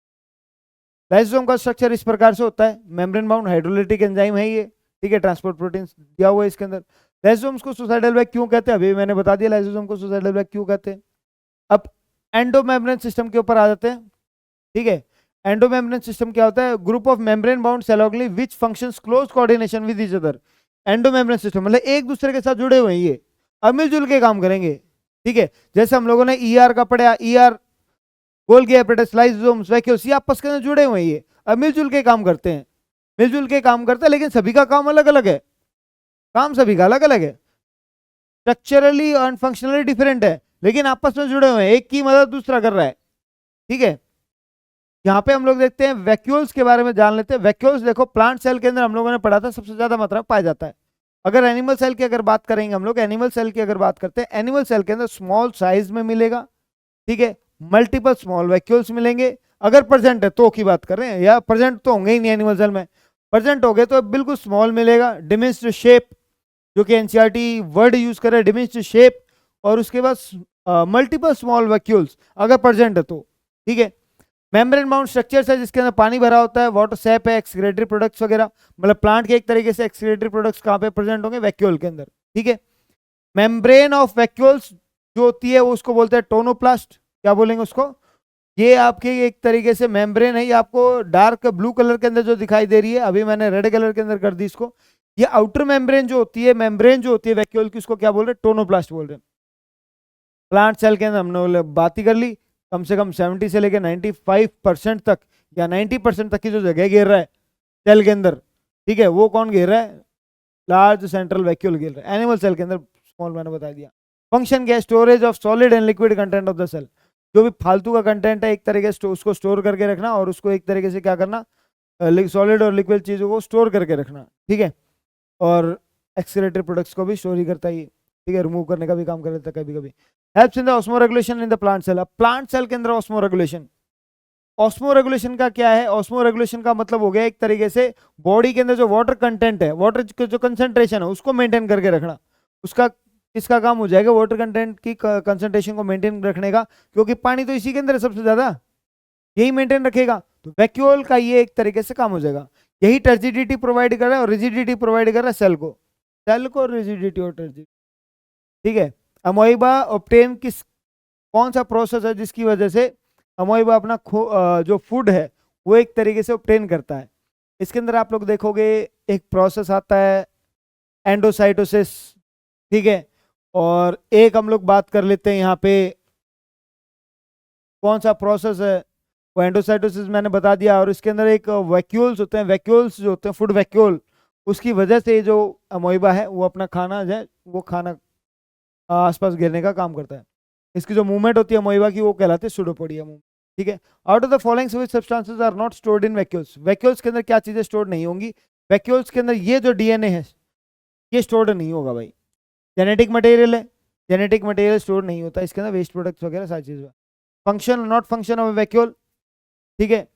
लाइसोसोम का स्ट्रक्चर इस प्रकार से होता है, मेम्ब्रेन बाउंड हाइड्रोलाइटिक एंजाइम है ये। ठीक है, ट्रांसपोर्ट प्रोटीन दिया हुआ है इसके अंदर। लाइसोसोम्स को सुसाइडल बैग क्यों कहते हैं, अभी मैंने बता दिया लाइसोसोम को सुसाइडल बैग क्यों कहते हैं। अब एंडोमेम्ब्रेन सिस्टम के ऊपर आ जाते हैं। ठीक है, एंडोमेम्ब्रेन सिस्टम क्या होता है, group of membrane bound cell organelle which functions close coordination with each other. Endomembrane system मतलब एक दूसरे के साथ जुड़े हुए हैं, ये अब मिलजुल के काम करेंगे। ठीक है, जैसे हम लोगों ने ईआर का पढ़ा, ER Golgi hepatitis lysosomes vacuoles, ये आपस के अंदर जुड़े हुए हैं, ये अब मिलजुल के काम करते हैं, मिलजुल के काम करते हैं, लेकिन सभी का काम अलग अलग है, काम सभी का अलग अलग है, स्ट्रक्चरली एंड फंक्शनली डिफरेंट है, लेकिन आपस में जुड़े हुए हैं, एक की मदद दूसरा कर रहा है। ठीक है, यहाँ पे हम लोग देखते हैं वैक्यूल्स के बारे में जान लेते हैं। वैक्यूल्स देखो, प्लांट सेल के अंदर हम लोगों ने पढ़ा था सबसे ज्यादा मात्रा में पाया जाता है। अगर एनिमल सेल की अगर बात करेंगे हम लोग, एनिमल सेल की अगर बात करते हैं, एनिमल सेल के अंदर स्मॉल साइज में मिलेगा। ठीक है, मल्टीपल स्मॉल वैक्यूल्स मिलेंगे, अगर प्रेजेंट है तो की बात कर रहे हैं, या प्रेजेंट तो होंगे ही नहीं एनिमल सेल में, प्रेजेंट हो गए तो बिल्कुल स्मॉल मिलेगा। डिमिनिश्ड शेप, जो कि एनसीईआरटी वर्ड यूज कर रहे हैं, डिमिनिश्ड शेप, और उसके बाद मल्टीपल स्मॉल वैक्यूल्स अगर प्रेजेंट है तो। ठीक है, मेम्ब्रेन बाउंड स्ट्रक्चर्स है जिसके अंदर पानी भरा होता है, वाटर सैप है, एक्सक्रीटरी प्रोडक्ट्स वगैरह, मतलब प्लांट के एक तरीके से एक्सक्रीटरी प्रोडक्ट्स कहाँ पे प्रेजेंट होंगे, वैक्यूल के अंदर। ठीक है, मेम्ब्रेन ऑफ वैक्यूल्स जो होती है वो उसको बोलते हैं टोनोप्लास्ट, क्या बोलेंगे उसको, ये आपकी एक तरीके से मेम्ब्रेन है, ये आपको डार्क ब्लू कलर के अंदर जो दिखाई दे रही है, अभी मैंने रेड कलर के अंदर कर दी इसको। ये आउटर मेम्ब्रेन जो होती है, मेम्ब्रेन जो होती है वैक्यूल की, उसको क्या बोल रहे हैं, टोनोप्लास्ट बोल रहे हैं। प्लांट सेल के अंदर हमने बात ही कर ली, कम से कम 70 से लेकर 95% तक या 90% तक की जो जगह घेर रहा है सेल के अंदर, ठीक है, वो कौन घेर रहा है, लार्ज सेंट्रल वैक्यूल घेर रहा है। एनिमल सेल के अंदर स्मॉल मैंने बता दिया। फंक्शन क्या है, storage of solid and liquid content of the cell, जो भी फालतू का कंटेंट है एक तरीके से उसको स्टोर करके रखना, और उसको एक तरीके से क्या करना, सॉलिड और लिक्विड चीज़ों को स्टोर करके रखना। ठीक है, और एक्सक्रीटरी प्रोडक्ट्स को भी स्टोर ही करता है ये। ठीक है, रिमूव करने का भी काम कर देता है कभी कभी। Helps in the osmoregulation in the plant cell. अब प्लांट सेल के अंदर ऑस्मो रेगुलेशन, ऑस्मो रेगुलेशन का क्या है, ऑस्मो रेगुलेशन का मतलब हो गया एक तरीके से बॉडी के अंदर जो वाटर कंटेंट है, वाटर का जो कंसंट्रेशन है उसको मेंटेन करके रखना। उसका किसका काम हो जाएगा, वाटर कंटेंट की कंसंट्रेशन को मेंटेन रखने का, क्योंकि पानी तो इसी के अंदर है सबसे ज्यादा, यही मेंटेन रखेगा, तो वैक्यूल का ये एक तरीके से काम हो जाएगा। यही टर्जिडिटी प्रोवाइड कर रहा है और रिजिडिटी प्रोवाइड कर रहा है सेल को रिजिडिटी और टर्जिडिटी। ठीक है, अमोइबा ऑब्टेन कौन सा प्रोसेस है जिसकी वजह से अमोइबा अपना जो फूड है वो एक तरीके से ऑब्टेन करता है। इसके अंदर आप लोग देखोगे एक प्रोसेस आता है एंडोसाइटोसिस। ठीक है, और एक हम लोग बात कर लेते हैं यहाँ पे कौन सा प्रोसेस है, वो एंडोसाइटोसिस मैंने बता दिया। और इसके अंदर एक वैक्यूल्स होते हैं, वैक्यूल्स जो होते हैं फूड वैक्यूल, उसकी वजह से जो अमोइबा है वो अपना खाना जो है वो खाना आसपास गिरने का काम करता है। इसकी जो मूवमेंट होती है अमोइबा की वो कहलाती है सूडोपोडिया मूवमेंट। ठीक है, out of the following which substances are not stored in vacuoles. Vacuoles के अंदर क्या चीजें स्टोर नहीं होंगी, वैक्यूल्स के अंदर ये जो डीएनए है ये स्टोर्ड नहीं होगा भाई, जेनेटिक मटेरियल है, जेनेटिक मटेरियल स्टोर नहीं होता इसके अंदर, वेस्ट प्रोडक्ट्स वगैरह सारी चीज़। Function not function of vacuole. ठीक है,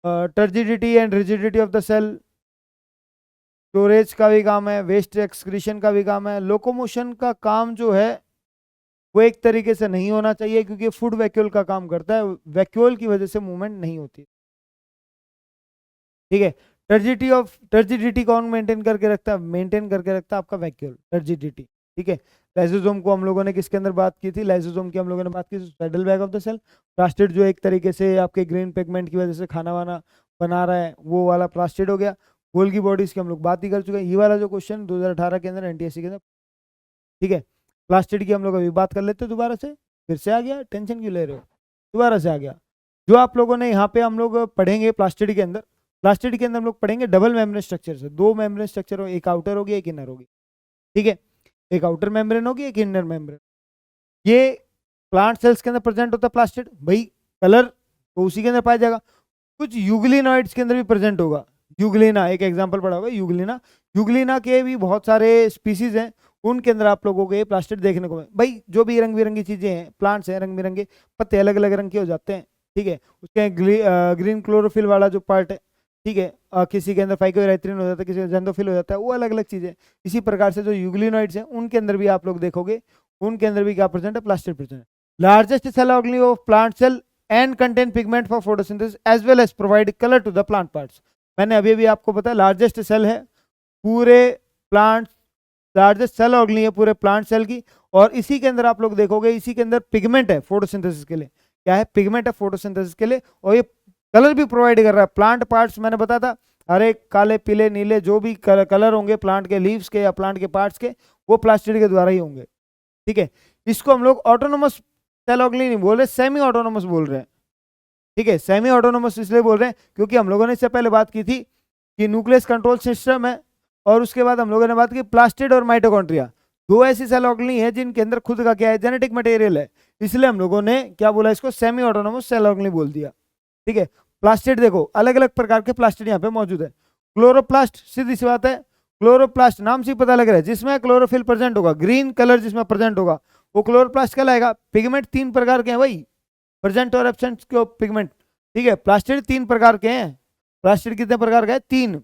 turgidity and rigidity of the cell, storage का भी काम है, वेस्ट एक्सक्रीशन का भी काम है। लोकोमोशन का काम जो है वो एक तरीके से नहीं होना चाहिए क्योंकि फूड वैक्यूल का काम करता है, वैक्यूल की वजह से मूवमेंट नहीं होती। ठीक है, टर्जिडिटी कौन मेंटेन करके रखता है? मेंटेन करके रखता है आपका वैक्यूल, टर्जिडिटी। ठीक है, लाइसोसोम को हम लोगों ने किसके अंदर बात की थी? लाइसोसोम की हम लोगों ने बात की suicidal bag of the cell. Plastid जो एक तरीके से आपके ग्रीन पिगमेंट की वजह से खाना वाना बना रहा है, वो वाला प्लास्टिड हो गया। गोल्गी बॉडीज की हम लोग बात ही कर चुके हैं। ये वाला जो क्वेश्चन 2018 के अंदर एनटीएससी के अंदर, ठीक है, प्लास्टिड की हम लोग अभी बात कर लेते हैं दोबारा से। फिर से आ गया, टेंशन क्यों ले रहे हो? दोबारा से आ गया। जो आप लोगों ने यहाँ पे हम लोग पढ़ेंगे प्लास्टिड के अंदर, प्लास्टिड के अंदर हम लोग पढ़ेंगे डबल मेम्ब्रेन स्ट्रक्चर से। दो मेम्ब्रेन स्ट्रक्चर हो, एक आउटर होगी एक इनर होगी। ठीक है, एक आउटर मेम्ब्रेन होगी एक इनर मेम्ब्रेन। ये प्लांट सेल्स के अंदर प्रेजेंट होता है प्लास्टिड। भाई कलर तो उसी के अंदर पाया जाएगा। कुछ यूग्लिनॉइड्स के अंदर भी प्रेजेंट होगा। यूग्लिना एक एग्जांपल पढ़ा होगा, यूग्लिना। यूग्लिना के भी बहुत सारे स्पीसीज हैं, उनके अंदर आप लोगों को ये प्लास्टिड देखने को भाई जो भी रंग बिरंगी चीजें हैं, प्लांट्स हैं रंग बिरंगे, पत्ते अलग अलग रंग के हो जाते हैं। ठीक है, उसके ग्रीन क्लोरोफिल वाला जो पार्ट है, ठीक है, किसी के अंदर फाइकोइराइथ्रिन हो जाता है, किसी का जेंदोफिल हो जाता है, वो अलग अलग चीजें। इसी प्रकार से जो यूग्लिनॉइड्स हैं उनके अंदर भी आप लोग देखोगे, उनके अंदर भी क्या प्रेजेंट है? प्लास्टिड प्रेजेंट है। Largest cell organelle of plant cell and contain pigment for photosynthesis as well as provide colour to the plant parts. मैंने अभी अभी आपको बताया लार्जेस्ट सेल है पूरे प्लांट, लार्जेस्ट सेल ऑर्गेनी है पूरे प्लांट सेल की, और इसी के अंदर आप लोग देखोगे इसी के अंदर पिगमेंट है फोटोसिंथेसिस के लिए। क्या है? पिगमेंट है फोटोसिंथेसिस के लिए, और ये कलर भी प्रोवाइड कर रहा है। प्लांट पार्ट्स मैंने बताया था, हरे काले पीले नीले जो भी कलर होंगे प्लांट के लीव्स के या प्लांट के पार्ट्स के, वो प्लास्टिड के द्वारा ही होंगे। ठीक है, इसको हम लोग ऑटोनोमस सेल ऑर्गेनी नहीं बोल रहे, सेमी ऑटोनोमस बोल रहे हैं। ठीक है, सेमी ऑटोनोमस इसलिए बोल रहे हैं क्योंकि हम लोगों ने इससे पहले बात की थी कि न्यूक्लियस कंट्रोल सिस्टम है, और उसके बाद हम लोगों ने बात की प्लास्टिड और माइटोकॉन्ड्रिया, दो ऐसी सेल ऑर्गेनी है जिनके अंदर खुद का क्या है? जेनेटिक मटेरियल है। इसलिए हम लोगों ने क्या बोला? इसको सेमी ऑटोनोमस सेल ऑर्गेनी बोल दिया। ठीक है, प्लास्टिड देखो अलग अलग प्रकार के प्लास्टिड यहाँ पे मौजूद है। क्लोरोप्लास्ट, सीधी सी बात है, क्लोरोप्लास्ट नाम से पता लग रहा है, जिसमें क्लोरोफिल प्रेजेंट होगा, ग्रीन कलर जिसमें प्रेजेंट होगा वो क्लोरोप्लास्ट कहलाएगा। पिगमेंट तीन प्रकार के हैं भाई, प्रेजेंट और एब्सेंट के पिगमेंट। ठीक है, प्लास्टिड तीन प्रकार के हैं। प्लास्टिड कितने प्रकार का है? तीन।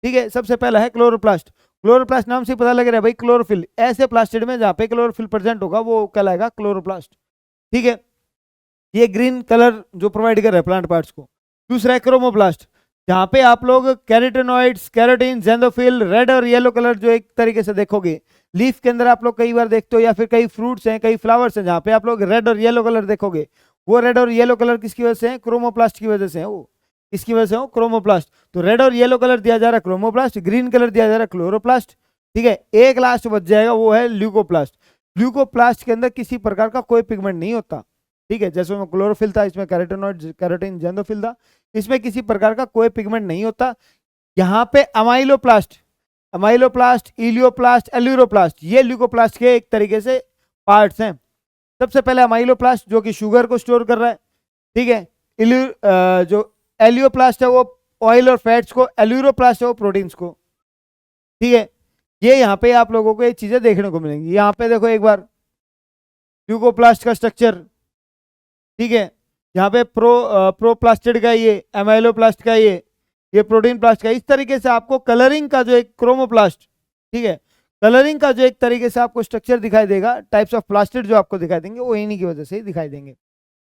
ठीक है, सबसे पहला है क्लोरोप्लास्ट। क्लोरोप्लास्ट नाम से पता लग रहा है भाई, क्लोरोफिल, ऐसे प्लास्टिड में जहाँ पे क्लोरोफिल प्रेजेंट होगा वो कहलाएगा क्लोरोप्लास्ट। ठीक है, ये ग्रीन कलर जो प्रोवाइड कर रहा है प्लांट पार्ट्स को। दूसरा है क्रोमोप्लास्ट, जहाँ पे आप लोग कैरोटेनॉइड्स, कैरोटीन, जेंडोफिल, रेड और येलो कलर जो एक तरीके से देखोगे लीफ के अंदर आप लोग कई बार देखते हो, या फिर कई फ्रूट्स हैं कई फ्लावर्स हैं जहाँ पे आप लोग रेड और येलो कलर देखोगे, वो रेड और येलो कलर किसकी वजह से है? क्रोमोप्लास्ट की वजह से है। वो किसकी वजह से हो? क्रोमोप्लास्ट। तो रेड और येलो कलर दिया जा रहा है क्रोमोप्लास्ट, ग्रीन कलर दिया जा रहा है क्लोरोप्लास्ट। ठीक है, एक लास्ट बच जाएगा वो है ल्यूकोप्लास्ट। ल्यूकोप्लास्ट के अंदर किसी प्रकार का कोई पिगमेंट नहीं होता। ठीक है, जैसे में क्लोरोफिल था, इसमें कैरोटेनॉइड, कैरोटीन, जेंडोफिल था, इसमें किसी प्रकार का कोई पिगमेंट नहीं होता। यहाँ पे अमाइलोप्लास्ट, अमाइलोप्लास्ट, इलियोप्लास्ट, एल्यूरोप्लास्ट, ये ल्यूकोप्लास्ट के एक तरीके से पार्ट्स हैं। सबसे पहले अमाइलोप्लास्ट जो कि शुगर को स्टोर कर रहा है। ठीक है, जो एलियोप्लास्ट है वो ऑयल और फैट्स को, एल्यूरोप्लास्ट है वो प्रोटीन्स को। ठीक है, ये यहाँ पे आप लोगों को ये चीजें देखने को मिलेंगी। यहाँ पे देखो एक बार ल्यूकोप्लास्ट का स्ट्रक्चर। ठीक है, यहाँ पे प्रोप्लास्टिड का ये, एमाइलोप्लास्ट का ये प्रोटीन प्लास्ट का। इस तरीके से आपको कलरिंग का जो एक क्रोमोप्लास्ट, ठीक है, कलरिंग का जो एक तरीके से आपको स्ट्रक्चर दिखाई देगा, टाइप्स ऑफ प्लास्टिड जो आपको दिखाई देंगे वो इन्हीं की वजह से ही दिखाई देंगे।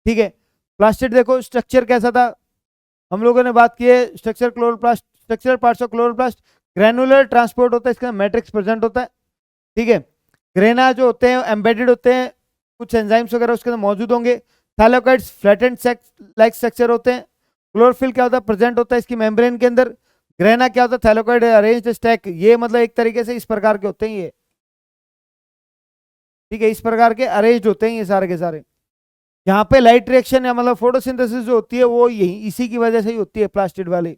ठीक है, प्लास्टिड देखो स्ट्रक्चर कैसा था, हम लोगों ने बात की है structure chloroplast, structure parts of chloroplast. Granular transport होता है, इसका मैट्रिक्स प्रेजेंट होता है। ठीक है, ग्रेना जो होते हैं एम्बेडेड होते हैं, कुछ एंजाइम्स वगैरह उसके अंदर मौजूद होंगे। थैलेकॉइड्स फ्लैटेंड लाइक स्ट्रक्चर होते हैं। क्लोरोफिल क्या होता है? प्रेजेंट होता है इसकी मेम्ब्रेन के अंदर। ग्रेना क्या होता है? थैलेकॉइड अरेंज्ड स्टैक, ये मतलब एक तरीके से इस प्रकार के होते हैं ये। ठीक है, इस प्रकार के अरेंज्ड होते हैं ये सारे के सारे। यहाँ पे लाइट रिएक्शन या मतलब फोटोसिंथेसिस जो होती है वो यही इसी की वजह से ही होती है प्लास्टिड वाली।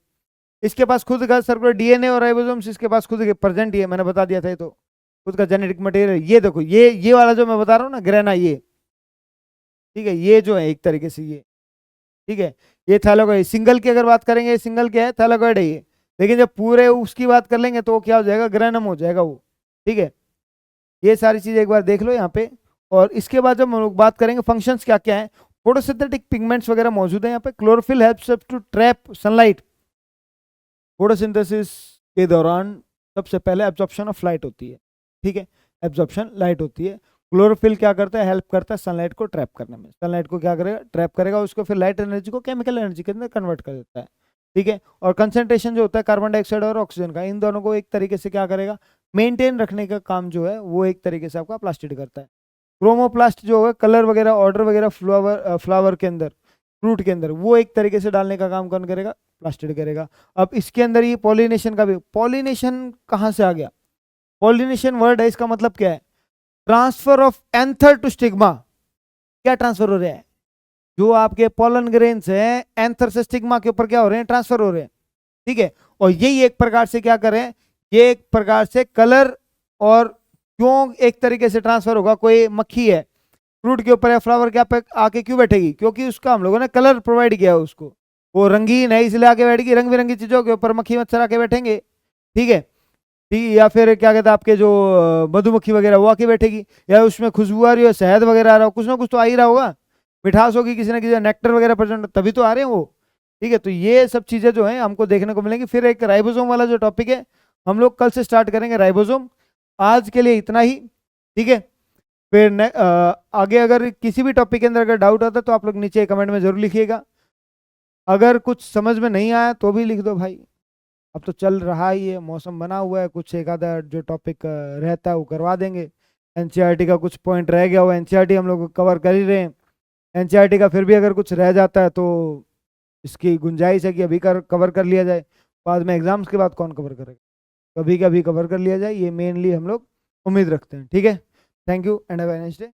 इसके पास खुद का सर्कुलर डीएनए और राइबोसोम्स इसके पास खुद के प्रेजेंट ही है, मैंने बता दिया था। ये तो खुद का जेनेटिक मटेरियल। ये देखो ये वाला जो मैं बता रहा हूँ ना ग्रेना, ये ठीक है, ये जो है एक तरीके से ये, ठीक है, ये थैलेकॉइड। सिंगल की अगर बात करेंगे, सिंगल क्या है? थैलेकॉइड है ये। लेकिन जब पूरे उसकी बात कर लेंगे तो क्या हो जाएगा? ग्रेनम हो जाएगा वो। ठीक है, ये सारी चीजें एक बार देख लो यहाँ पे। और इसके बाद जब हम लोग बात करेंगे फंक्शंस क्या क्या है, फोटोसिंथेटिक पिगमेंट्स वगैरह मौजूद है यहाँ पे। Chlorophyll helps to trap sunlight. Photosynthesis के दौरान सबसे पहले एब्जॉर्प्शन ऑफ लाइट होती है। ठीक है, एब्जॉर्प्शन लाइट होती है। क्लोरोफिल क्या करता है? हेल्प करता है सनलाइट को ट्रैप करने में। सनलाइट को क्या करेगा? ट्रैप करेगा, उसको फिर लाइट एनर्जी को केमिकल एनर्जी के अंदर कन्वर्ट कर देता है। ठीक है। और कंसेंट्रेशन जो होता है कार्बन डाइऑक्साइड और ऑक्सीजन का, इन दोनों को एक तरीके से क्या करेगा, मेंटेन रखने का काम जो है वो एक तरीके से आपका प्लास्टिड करता है। क्रोमोप्लास्ट जो है कलर वगैरह ऑर्डर वगैरह फ्लावर के अंदर, फ्रूट के अंदर, वो एक तरीके से डालने का काम कौन करेगा, प्लास्टिड करेगा। अब इसके अंदर ये पॉलिनेशन का भी, पॉलिनेशन कहाँ से आ गया, पॉलिनेशन वर्ड है, इसका मतलब क्या है, transfer of anther to stigma. क्या ट्रांसफर हो रहा है, जो आपके पोलन ग्रेन्स हैं एंथर से स्टिग्मा के ऊपर क्या हो रहे हैं, ट्रांसफर हो रहे हैं, ठीक है। और यही एक प्रकार से क्या करें, ये एक प्रकार से कलर, और क्यों एक तरीके से ट्रांसफर होगा, कोई मक्खी है फ्रूट के ऊपर या फ्लावर के पे आके क्यों बैठेगी, क्योंकि उसका हम लोगों ने कलर प्रोवाइड किया है उसको, वो रंगीन है इसलिए आके बैठेगी, रंग बिरंगी चीजों के ऊपर मक्खी मच्छर आके बैठेंगे, ठीक है। ठीक, या फिर क्या कहते हैं आपके जो मधुमक्खी वगैरह वो आके बैठेगी, या उसमें खुशबू आ रही हो, शहद वगैरह आ रहा हो, कुछ ना कुछ तो आ ही रहा होगा, मिठास होगी किसी ना किसी, नेक्टर वगैरह प्रेजेंट, तभी तो आ रहे हैं वो, ठीक है। तो ये सब चीजें जो है हमको देखने को मिलेंगी। फिर एक राइबोसोम वाला जो टॉपिक है हम लोग कल से स्टार्ट करेंगे राइबोसोम। आज के लिए इतना ही, ठीक है। फिर आगे अगर किसी भी टॉपिक के अंदर अगर डाउट आता है तो आप लोग नीचे कमेंट में जरूर लिखिएगा। अगर कुछ समझ में नहीं आया तो भी लिख दो भाई, अब तो चल रहा ही है, मौसम बना हुआ है, कुछ एक आधा जो टॉपिक रहता है वो करवा देंगे। एनसीईआरटी का कुछ पॉइंट रह गया हो, एनसीईआरटी हम लोग कवर कर ही रहे हैं, एनसीईआरटी का फिर भी अगर कुछ रह जाता है तो इसकी गुंजाइश है कि अभी कवर कर लिया जाए, बाद में एग्जाम्स के बाद कौन कवर करेगा, कभी कभी कवर कर लिया जाए, ये मेनली हम लोग उम्मीद रखते हैं, ठीक है। Thank you and have a nice day.